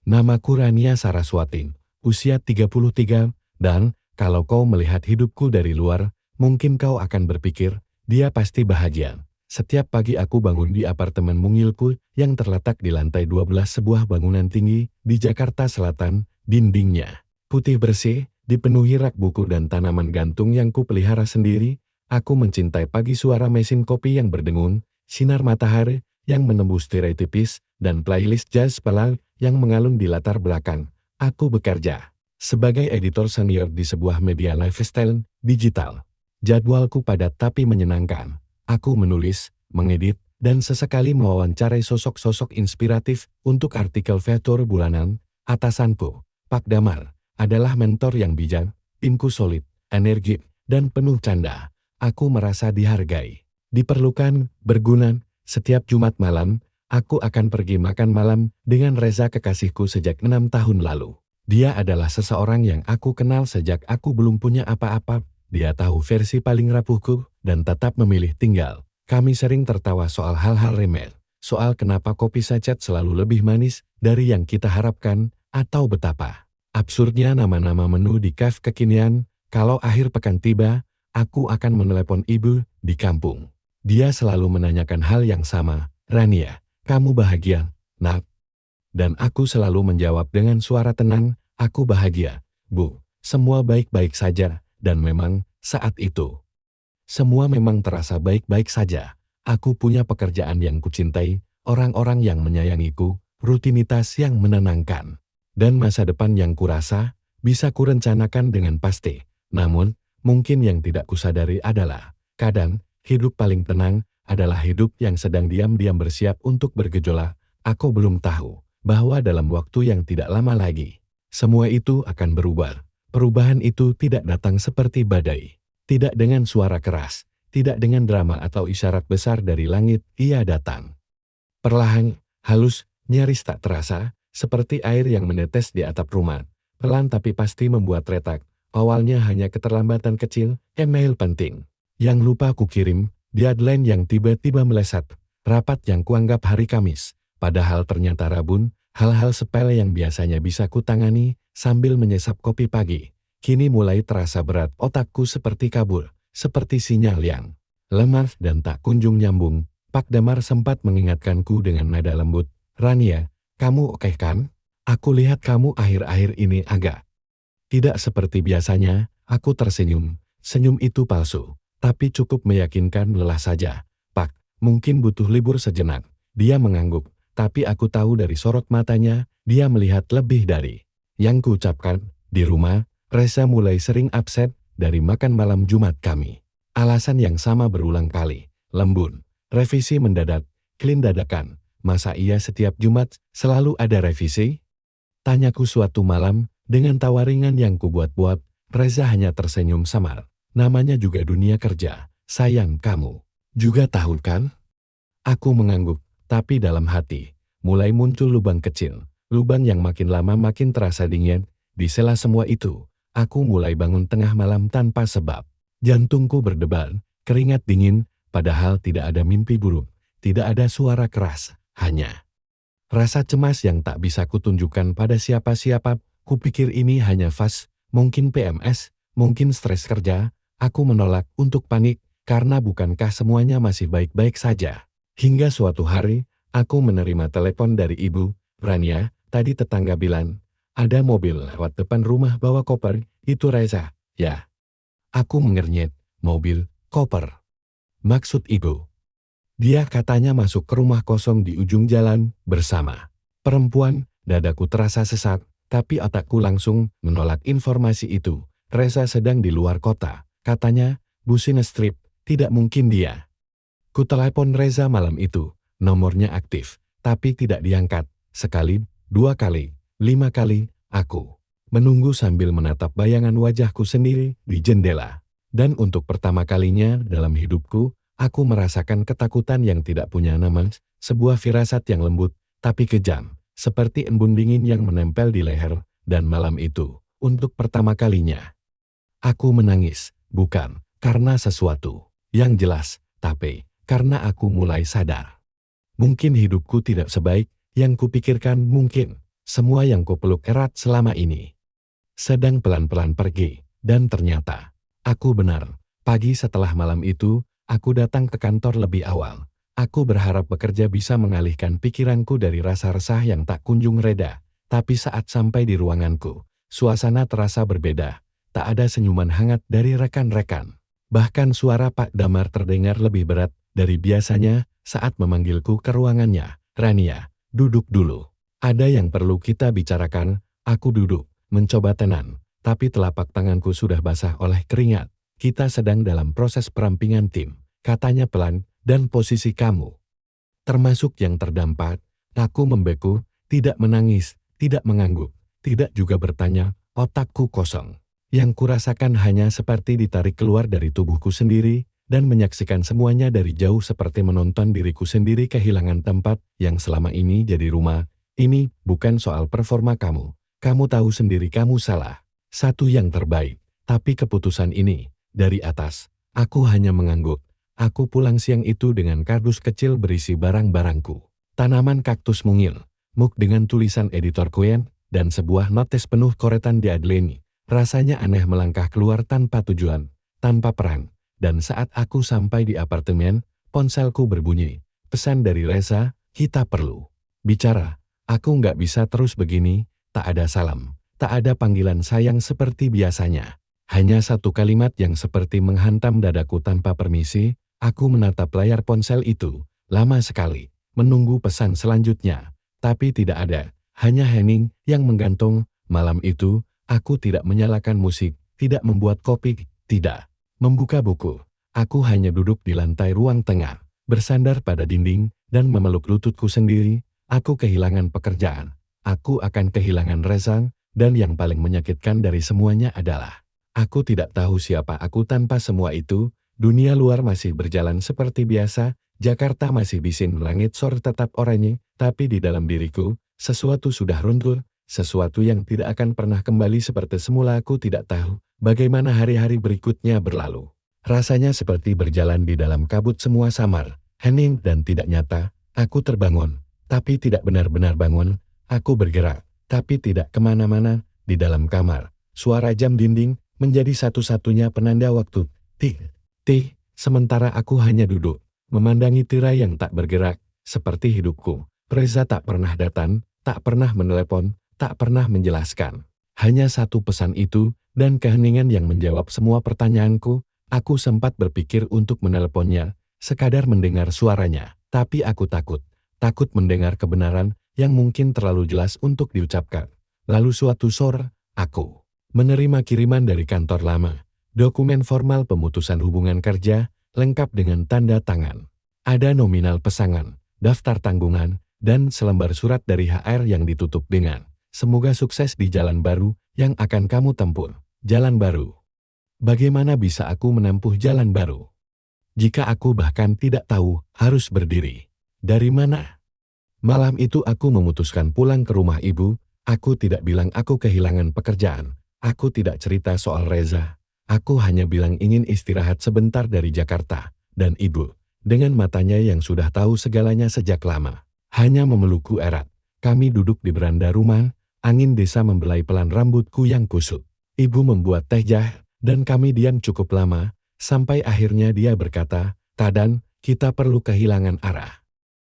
Namaku Rania Saraswati, usia 33, dan kalau kau melihat hidupku dari luar, mungkin kau akan berpikir, dia pasti bahagia. Setiap pagi aku bangun di apartemen mungilku yang terletak di lantai 12 sebuah bangunan tinggi di Jakarta Selatan. Dindingnya putih bersih, dipenuhi rak buku dan tanaman gantung yang kupelihara sendiri. Aku mencintai pagi, suara mesin kopi yang berdengung, sinar matahari yang menembus tirai tipis, dan playlist jazz pelan yang mengalun di latar belakang. Aku bekerja sebagai editor senior di sebuah media lifestyle digital. Jadwalku padat tapi menyenangkan. Aku menulis, mengedit, dan sesekali mewawancarai sosok-sosok inspiratif untuk artikel feature bulanan. Atasanku, Pak Damar, adalah mentor yang bijak, timku solid, energik, dan penuh canda. Aku merasa dihargai, diperlukan, berguna. Setiap Jumat malam, aku akan pergi makan malam dengan Reza, kekasihku sejak 6 tahun lalu. Dia adalah seseorang yang aku kenal sejak aku belum punya apa-apa. Dia tahu versi paling rapuhku dan tetap memilih tinggal. Kami sering tertawa soal hal-hal remeh, soal kenapa kopi saset selalu lebih manis dari yang kita harapkan, atau betapa absurdnya nama-nama menu di kafe kekinian. Kalau akhir pekan tiba, aku akan menelepon ibu di kampung. Dia selalu menanyakan hal yang sama, "Rania, kamu bahagia, nak?" Dan aku selalu menjawab dengan suara tenang, "Aku bahagia, Bu. Semua baik-baik saja." Dan memang, saat itu, semua memang terasa baik-baik saja. Aku punya pekerjaan yang kucintai, orang-orang yang menyayangiku, rutinitas yang menenangkan, dan masa depan yang kurasa bisa kurencanakan dengan pasti. Namun, mungkin yang tidak kusadari adalah, kadang, hidup paling tenang adalah hidup yang sedang diam-diam bersiap untuk bergejolak. Aku belum tahu bahwa dalam waktu yang tidak lama lagi, semua itu akan berubah. Perubahan itu tidak datang seperti badai, tidak dengan suara keras, tidak dengan drama atau isyarat besar dari langit. Ia datang perlahan, halus, nyaris tak terasa, seperti air yang menetes di atap rumah. Pelan tapi pasti membuat retak. Awalnya hanya keterlambatan kecil, email penting yang lupa kukirim, deadline yang tiba-tiba meleset, rapat yang kuanggap hari Kamis, padahal ternyata Rabun. Hal-hal sepele yang biasanya bisa kutangani sambil menyesap kopi pagi, kini mulai terasa berat. Otakku seperti kabur, seperti sinyal yang lemah dan tak kunjung nyambung. Pak Damar sempat mengingatkanku dengan nada lembut, "Rania, kamu oke kan? Aku lihat kamu akhir-akhir ini agak tidak seperti biasanya." Aku tersenyum. Senyum itu palsu, tapi cukup meyakinkan. "Lelah saja, Pak. Mungkin butuh libur sejenak." Dia mengangguk. Tapi aku tahu dari sorot matanya, dia melihat lebih dari yang kuucapkan. Di rumah, Reza mulai sering absen dari makan malam Jumat kami. Alasan yang sama berulang kali, lembun, revisi mendadak, clean dadakan. "Masa iya setiap Jumat selalu ada revisi?" Tanyaku suatu malam, dengan tawa ringan yang kubuat-buat. Reza hanya tersenyum samar. "Namanya juga dunia kerja, sayang. Kamu juga tahu kan?" Aku mengangguk. Tapi dalam hati, mulai muncul lubang kecil, lubang yang makin lama makin terasa dingin. Di sela semua itu, aku mulai bangun tengah malam tanpa sebab. Jantungku berdebar, keringat dingin, padahal tidak ada mimpi buruk, tidak ada suara keras, hanya rasa cemas yang tak bisa kutunjukkan pada siapa-siapa. Kupikir ini hanya fase, mungkin PMS, mungkin stres kerja. Aku menolak untuk panik, karena bukankah semuanya masih baik-baik saja? Hingga suatu hari, aku menerima telepon dari ibu. "Rania, tadi tetangga bilang, ada mobil lewat depan rumah bawa koper." "Itu Reza, ya?" Aku mengernyit. "Mobil, koper. Maksud ibu?" "Dia katanya masuk ke rumah kosong di ujung jalan, bersama perempuan." Dadaku terasa sesak, tapi otakku langsung menolak informasi itu. "Reza sedang di luar kota, katanya, Busina Strip, tidak mungkin dia." Kutelepon Reza malam itu, nomornya aktif, tapi tidak diangkat. Sekali, 2 kali, 5 kali, aku menunggu sambil menatap bayangan wajahku sendiri di jendela. Dan untuk pertama kalinya dalam hidupku, aku merasakan ketakutan yang tidak punya nama, sebuah firasat yang lembut, tapi kejam, seperti embun dingin yang menempel di leher. Dan malam itu, untuk pertama kalinya, aku menangis, bukan karena sesuatu yang jelas, tapi karena aku mulai sadar. Mungkin hidupku tidak sebaik yang kupikirkan, mungkin semua yang kupeluk erat selama ini sedang pelan-pelan pergi. Dan ternyata, aku benar. Pagi setelah malam itu, aku datang ke kantor lebih awal. Aku berharap bekerja bisa mengalihkan pikiranku dari rasa resah yang tak kunjung reda. Tapi saat sampai di ruanganku, suasana terasa berbeda. Tak ada senyuman hangat dari rekan-rekan. Bahkan suara Pak Damar terdengar lebih berat dari biasanya saat memanggilku ke ruangannya. Rania, duduk dulu. Ada yang perlu kita bicarakan. Aku duduk, mencoba tenang. Tapi telapak tanganku sudah basah oleh keringat. Kita sedang dalam proses perampingan tim, katanya pelan, dan posisi kamu termasuk yang terdampak. Aku membeku, tidak menangis, tidak mengangguk, tidak juga bertanya, otakku kosong. Yang kurasakan hanya seperti ditarik keluar dari tubuhku sendiri, dan menyaksikan semuanya dari jauh seperti menonton diriku sendiri kehilangan tempat yang selama ini jadi rumah. Ini bukan soal performa kamu. Kamu tahu sendiri kamu salah. Satu yang terbaik, tapi keputusan ini, dari atas, aku hanya mengangguk. Aku pulang siang itu dengan kardus kecil berisi barang-barangku. Tanaman kaktus mungil, mug dengan tulisan editor Queen, dan sebuah notes penuh koretan di Adleni. Rasanya aneh melangkah keluar tanpa tujuan, tanpa peran. Dan saat aku sampai di apartemen, ponselku berbunyi. Pesan dari Reza, kita perlu bicara. Aku nggak bisa terus begini, tak ada salam. Tak ada panggilan sayang seperti biasanya. Hanya satu kalimat yang seperti menghantam dadaku tanpa permisi. Aku menatap layar ponsel itu, lama sekali, menunggu pesan selanjutnya. Tapi tidak ada, hanya hening yang menggantung. Malam itu, aku tidak menyalakan musik, tidak membuat kopi, tidak membuka buku. Aku hanya duduk di lantai ruang tengah, bersandar pada dinding, dan memeluk lututku sendiri. Aku kehilangan pekerjaan. Aku akan kehilangan Reza. Dan yang paling menyakitkan dari semuanya adalah, aku tidak tahu siapa aku tanpa semua itu. Dunia luar masih berjalan seperti biasa, Jakarta masih bisin, langit sore tetap oranye, tapi di dalam diriku, sesuatu sudah runtuh, sesuatu yang tidak akan pernah kembali seperti semula. Aku tidak tahu bagaimana hari-hari berikutnya berlalu. Rasanya seperti berjalan di dalam kabut, semua samar, hening dan tidak nyata. Aku terbangun, tapi tidak benar-benar bangun. Aku bergerak, tapi tidak kemana-mana. Di dalam kamar, suara jam dinding menjadi satu-satunya penanda waktu. Tik, tik, sementara aku hanya duduk, memandangi tirai yang tak bergerak, seperti hidupku. Reza tak pernah datang, tak pernah menelepon, tak pernah menjelaskan. Hanya satu pesan itu, dan keheningan yang menjawab semua pertanyaanku. Aku sempat berpikir untuk meneleponnya, sekadar mendengar suaranya. Tapi aku takut mendengar kebenaran yang mungkin terlalu jelas untuk diucapkan. Lalu suatu sore, aku menerima kiriman dari kantor lama. Dokumen formal pemutusan hubungan kerja, lengkap dengan tanda tangan. Ada nominal pesangon, daftar tanggungan, dan selembar surat dari HR yang ditutup dengan, semoga sukses di jalan baru yang akan kamu tempuh. Jalan baru. Bagaimana bisa aku menempuh jalan baru jika aku bahkan tidak tahu harus berdiri dari mana? Malam itu aku memutuskan pulang ke rumah ibu. Aku tidak bilang aku kehilangan pekerjaan. Aku tidak cerita soal Reza. Aku hanya bilang ingin istirahat sebentar dari Jakarta. Dan ibu, dengan matanya yang sudah tahu segalanya sejak lama, hanya memelukku erat. Kami duduk di beranda rumah, angin desa membelai pelan rambutku yang kusut. Ibu membuat teh jahe, dan kami diam cukup lama, sampai akhirnya dia berkata, "Tadan, kita perlu kehilangan arah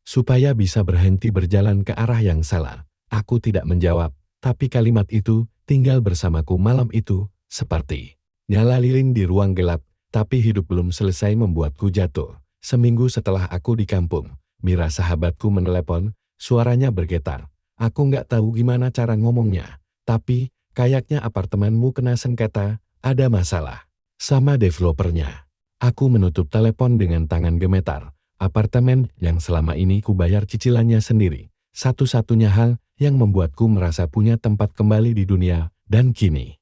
supaya bisa berhenti berjalan ke arah yang salah." Aku tidak menjawab, tapi kalimat itu tinggal bersamaku malam itu, seperti nyala lilin di ruang gelap. Tapi hidup belum selesai membuatku jatuh. Seminggu setelah aku di kampung, Mira sahabatku menelepon, suaranya bergetar. Aku nggak tahu gimana cara ngomongnya, tapi kayaknya apartemenmu kena sengketa, ada masalah sama developernya. Aku menutup telepon dengan tangan gemetar. Apartemen yang selama ini kubayar cicilannya sendiri. Satu-satunya hal yang membuatku merasa punya tempat kembali di dunia, dan kini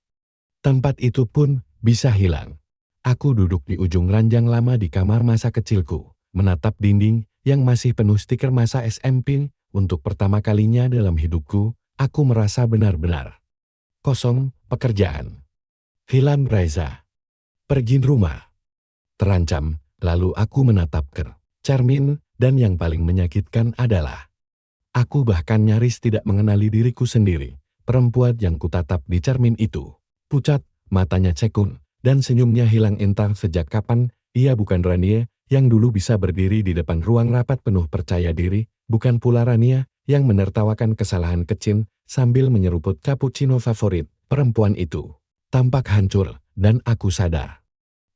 tempat itu pun bisa hilang. Aku duduk di ujung ranjang lama di kamar masa kecilku, menatap dinding yang masih penuh stiker masa SMP. Untuk pertama kalinya dalam hidupku, aku merasa benar-benar kosong. Pekerjaan hilang, Reza pergi rumah terancam. Lalu aku menatap cermin, dan yang paling menyakitkan adalah Aku bahkan nyaris tidak mengenali diriku sendiri. Perempuan yang kutatap di cermin itu. Pucat, matanya cekung, dan senyumnya hilang entah sejak kapan. Ia bukan Rania yang dulu bisa berdiri di depan ruang rapat penuh percaya diri, bukan pula Rania yang menertawakan kesalahan kecil sambil menyeruput cappuccino favorit. Perempuan itu tampak hancur, dan aku sadar.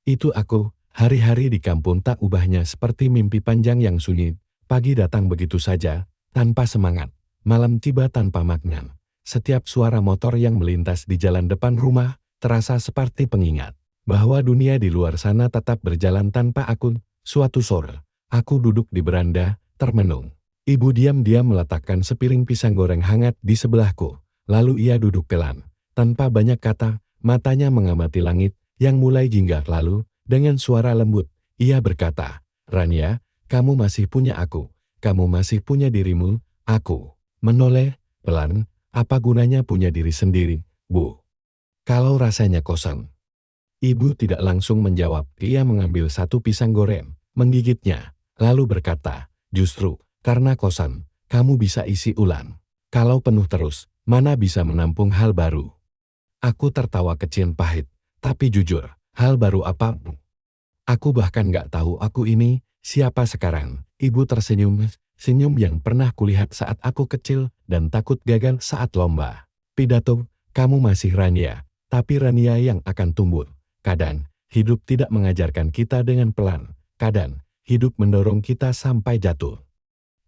Itu aku, hari-hari di kampung tak ubahnya seperti mimpi panjang yang sunyi. Pagi datang begitu saja, tanpa semangat. Malam tiba tanpa makna. Setiap suara motor yang melintas di jalan depan rumah terasa seperti pengingat bahwa dunia di luar sana tetap berjalan tanpa aku. Suatu sore, aku duduk di beranda, termenung. Ibu diam-diam meletakkan sepiring pisang goreng hangat di sebelahku. Lalu ia duduk pelan. Tanpa banyak kata, matanya mengamati langit yang mulai jingga. Lalu, dengan suara lembut, ia berkata, "Rania, kamu masih punya aku. Kamu masih punya dirimu." Aku menoleh, pelan. Apa gunanya punya diri sendiri, Bu? Kalau rasanya kosong. Ibu tidak langsung menjawab. Ia mengambil satu pisang goreng, menggigitnya, lalu berkata, "Justru, karena kosong, kamu bisa isi ulang. Kalau penuh terus, mana bisa menampung hal baru?" Aku tertawa kecil pahit, tapi jujur, hal baru apa? Aku bahkan gak tahu aku ini siapa sekarang. Ibu tersenyum, senyum yang pernah kulihat saat aku kecil dan takut gagal saat lomba. "Pidato, kamu masih Rania, tapi Rania yang akan tumbuh. Kadang, hidup tidak mengajarkan kita dengan pelan. Kadang, hidup mendorong kita sampai jatuh.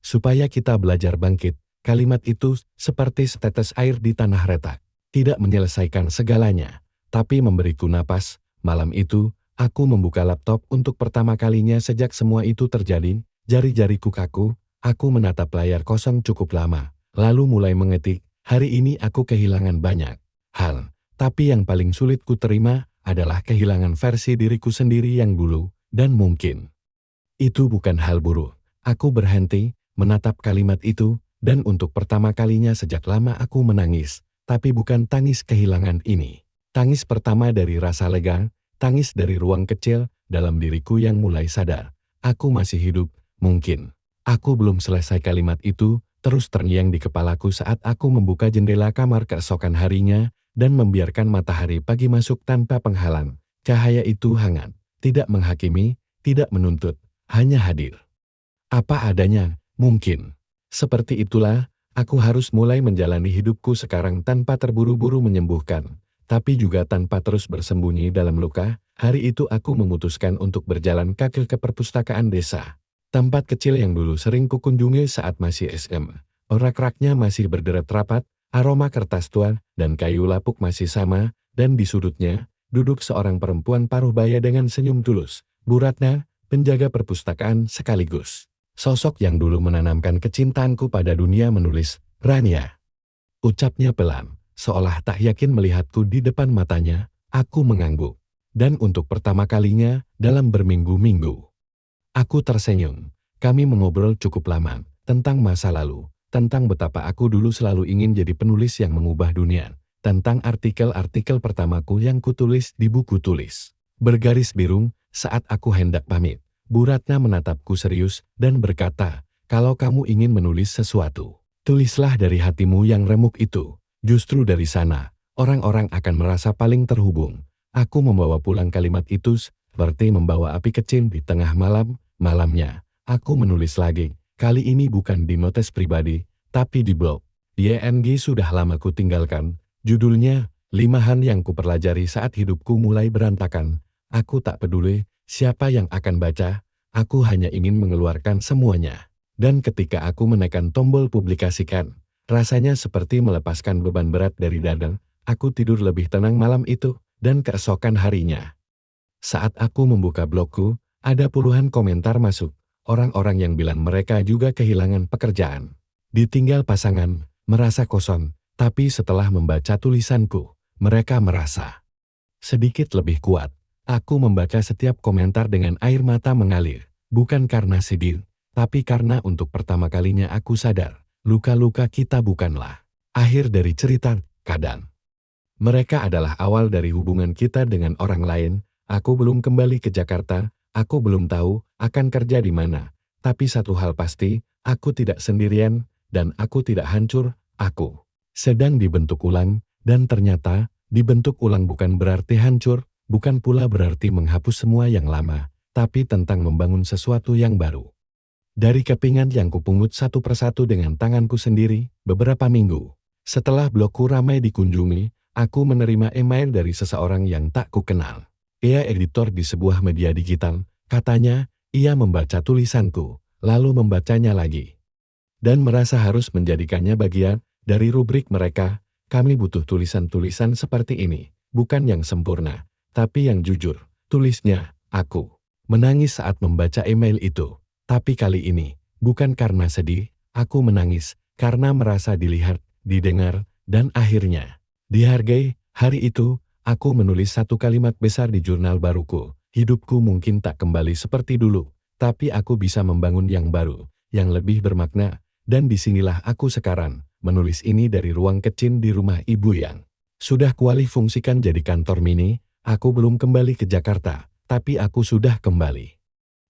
Supaya kita belajar bangkit." Kalimat itu seperti setetes air di tanah retak. Tidak menyelesaikan segalanya, tapi memberiku napas. Malam itu, aku membuka laptop untuk pertama kalinya sejak semua itu terjadi. Jari-jariku kaku, aku menatap layar kosong cukup lama, lalu mulai mengetik. Hari ini aku kehilangan banyak hal, tapi yang paling sulit ku terima adalah kehilangan versi diriku sendiri yang dulu, dan mungkin itu bukan hal buruk. Aku berhenti, menatap kalimat itu, dan untuk pertama kalinya sejak lama aku menangis, tapi bukan tangis kehilangan ini. Tangis pertama dari rasa lega, tangis dari ruang kecil dalam diriku yang mulai sadar. Aku masih hidup, mungkin. Aku belum selesai kalimat itu, terus terngiang di kepalaku saat aku membuka jendela kamar keesokan harinya, dan membiarkan matahari pagi masuk tanpa penghalang. Cahaya itu hangat, tidak menghakimi, tidak menuntut, hanya hadir. Apa adanya, mungkin. Seperti itulah, aku harus mulai menjalani hidupku sekarang tanpa terburu-buru menyembuhkan, tapi juga tanpa terus bersembunyi dalam luka. Hari itu aku memutuskan untuk berjalan kaki ke perpustakaan desa. Tempat kecil yang dulu sering kukunjungi saat masih SM. Rak-raknya masih berderet rapat, aroma kertas tua dan kayu lapuk masih sama, dan di sudutnya, duduk seorang perempuan paruh baya dengan senyum tulus. Bu Ratna, penjaga perpustakaan sekaligus sosok yang dulu menanamkan kecintaanku pada dunia menulis. "Rania," ucapnya pelan, seolah tak yakin melihatku di depan matanya. Aku mengangguk. Dan untuk pertama kalinya, dalam berminggu-minggu, aku tersenyum. Kami mengobrol cukup lama, tentang masa lalu, tentang betapa aku dulu selalu ingin jadi penulis yang mengubah dunia, tentang artikel-artikel pertamaku yang kutulis di buku tulis bergaris biru. Saat aku hendak pamit, Bu Ratna menatapku serius dan berkata, "Kalau kamu ingin menulis sesuatu, tulislah dari hatimu yang remuk itu. Justru dari sana, orang-orang akan merasa paling terhubung." Aku membawa pulang kalimat itu seperti membawa api kecil di tengah malam. Malamnya, aku menulis lagi. Kali ini bukan di notes pribadi, tapi di blog. YNG sudah lama ku tinggalkan. Judulnya, 5 hal yang kupelajari saat hidupku mulai berantakan. Aku tak peduli siapa yang akan baca, aku hanya ingin mengeluarkan semuanya. Dan ketika aku menekan tombol publikasikan, rasanya seperti melepaskan beban berat dari dada. Aku tidur lebih tenang malam itu, dan keesokan harinya, saat aku membuka blogku, ada puluhan komentar masuk. Orang-orang yang bilang mereka juga kehilangan pekerjaan, ditinggal pasangan, merasa kosong. Tapi setelah membaca tulisanku, mereka merasa sedikit lebih kuat. Aku membaca setiap komentar dengan air mata mengalir, bukan karena sedih, tapi karena untuk pertama kalinya aku sadar, luka-luka kita bukanlah akhir dari cerita. Kadang mereka adalah awal dari hubungan kita dengan orang lain. Aku belum kembali ke Jakarta, aku belum tahu akan kerja di mana, tapi satu hal pasti, aku tidak sendirian. dan aku tidak hancur, aku sedang dibentuk ulang, dan ternyata, dibentuk ulang bukan berarti hancur, bukan pula berarti menghapus semua yang lama, tapi tentang membangun sesuatu yang baru. Dari kepingan yang kupungut satu persatu dengan tanganku sendiri, beberapa minggu setelah blogku ramai dikunjungi, aku menerima email dari seseorang yang tak kukenal. Ia editor di sebuah media digital, katanya, ia membaca tulisanku, lalu membacanya lagi. Dan merasa harus menjadikannya bagian dari rubrik mereka. Kami butuh tulisan-tulisan seperti ini, bukan yang sempurna, tapi yang jujur. Tulisnya, aku menangis saat membaca email itu. Tapi kali ini, bukan karena sedih, aku menangis, karena merasa dilihat, didengar, dan akhirnya dihargai. Hari itu, aku menulis satu kalimat besar di jurnal baruku. Hidupku mungkin tak kembali seperti dulu, tapi aku bisa membangun yang baru, yang lebih bermakna, dan disinilah aku sekarang, menulis ini dari ruang kecil di rumah ibu yang sudah kualih fungsikan jadi kantor mini. Aku belum kembali ke Jakarta, tapi aku sudah kembali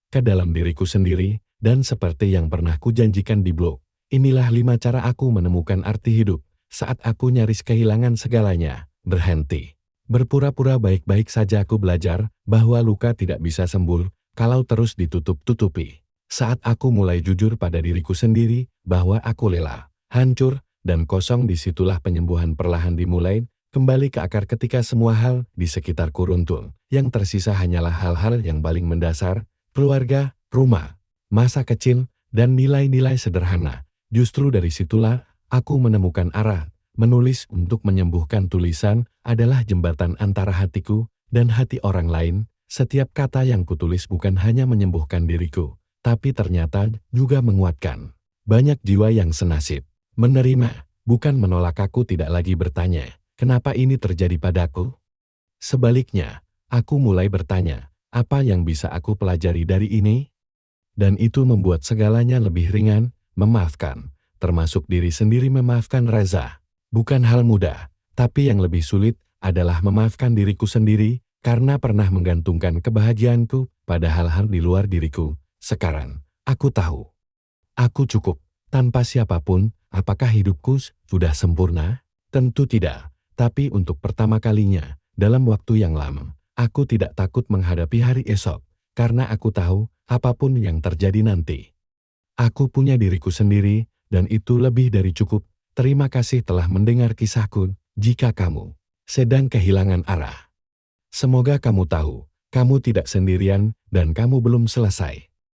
ke dalam diriku sendiri, dan seperti yang pernah kujanjikan di blog, inilah 5 cara aku menemukan arti hidup, saat aku nyaris kehilangan segalanya. Berhenti berpura-pura baik-baik saja. Aku belajar bahwa luka tidak bisa sembuh kalau terus ditutup-tutupi. Saat aku mulai jujur pada diriku sendiri bahwa aku lelah, hancur, dan kosong, disitulah penyembuhan perlahan dimulai, kembali ke akar ketika semua hal di sekitarku runtuh. Yang tersisa hanyalah hal-hal yang paling mendasar, keluarga, rumah, masa kecil, dan nilai-nilai sederhana. Justru dari situlah aku menemukan arah. Menulis untuk menyembuhkan. Tulisan adalah jembatan antara hatiku dan hati orang lain. Setiap kata yang kutulis bukan hanya menyembuhkan diriku, tapi ternyata juga menguatkan banyak jiwa yang senasib. Menerima, bukan menolak. Aku tidak lagi bertanya, kenapa ini terjadi padaku? Sebaliknya, aku mulai bertanya, apa yang bisa aku pelajari dari ini? Dan itu membuat segalanya lebih ringan. Memaafkan, termasuk diri sendiri. Memaafkan Reza bukan hal mudah, tapi yang lebih sulit adalah memaafkan diriku sendiri, karena pernah menggantungkan kebahagiaanku pada hal-hal di luar diriku. Sekarang, aku tahu, aku cukup tanpa siapapun. Apakah hidupku sudah sempurna? Tentu tidak, tapi untuk pertama kalinya dalam waktu yang lama, aku tidak takut menghadapi hari esok, karena aku tahu apapun yang terjadi nanti, aku punya diriku sendiri, dan itu lebih dari cukup. Terima kasih telah mendengar kisahku. Jika kamu sedang kehilangan arah, semoga kamu tahu, kamu tidak sendirian, dan kamu belum selesai.